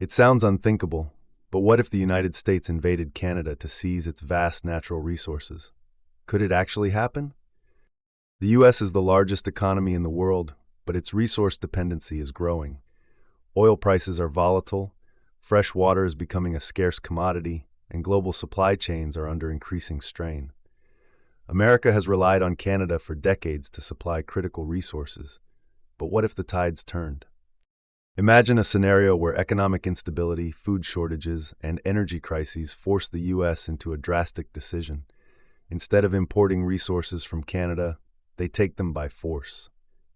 It sounds unthinkable, but what if the United States invaded Canada to seize its vast natural resources? Could it actually happen? The U.S. is the largest economy in the world, but its resource dependency is growing. Oil prices are volatile, fresh water is becoming a scarce commodity, and global supply chains are under increasing strain. America has relied on Canada for decades to supply critical resources, but what if the tides turned? Imagine a scenario where economic instability, food shortages, and energy crises force the U.S. into a drastic decision. Instead of importing resources from Canada, they take them by force.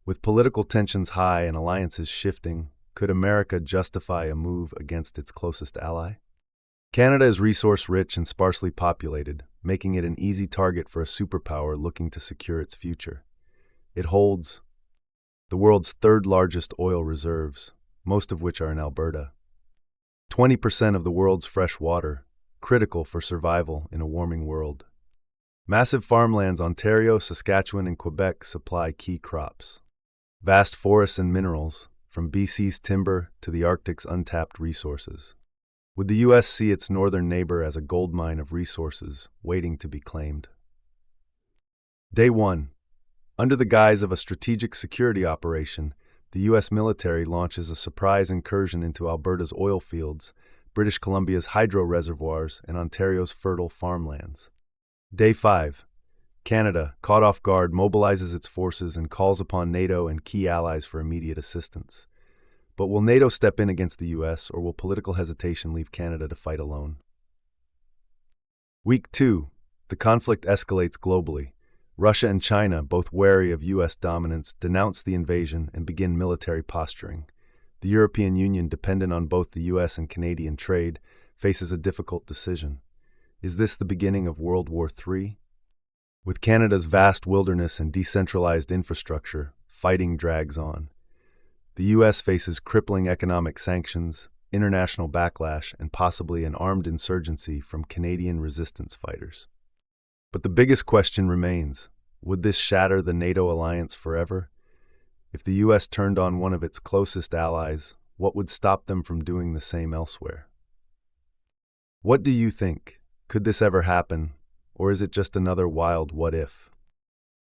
With political tensions high and alliances shifting, could America justify a move against its closest ally? Canada is resource-rich and sparsely populated, making it an easy target for a superpower looking to secure its future. It holds the world's third-largest oil reserves, most of which are in Alberta. 20% of the world's fresh water, critical for survival in a warming world. Massive farmlands Ontario, Saskatchewan, and Quebec supply key crops. Vast forests and minerals, from BC's timber to the Arctic's untapped resources. Would the U.S. see its northern neighbor as a goldmine of resources waiting to be claimed? Day 1. Under the guise of a strategic security operation, the U.S. military launches a surprise incursion into Alberta's oil fields, British Columbia's hydro reservoirs, and Ontario's fertile farmlands. Day 5. Canada, caught off guard, mobilizes its forces and calls upon NATO and key allies for immediate assistance. But will NATO step in against the U.S., or will political hesitation leave Canada to fight alone? Week 2. The conflict escalates globally. Russia and China, both wary of U.S. dominance, denounce the invasion and begin military posturing. The European Union, dependent on both the U.S. and Canadian trade, faces a difficult decision. Is this the beginning of World War III? With Canada's vast wilderness and decentralized infrastructure, fighting drags on. The U.S. faces crippling economic sanctions, international backlash, and possibly an armed insurgency from Canadian resistance fighters. But the biggest question remains, would this shatter the NATO alliance forever? If the U.S. turned on one of its closest allies, what would stop them from doing the same elsewhere? What do you think? Could this ever happen, or is it just another wild what if?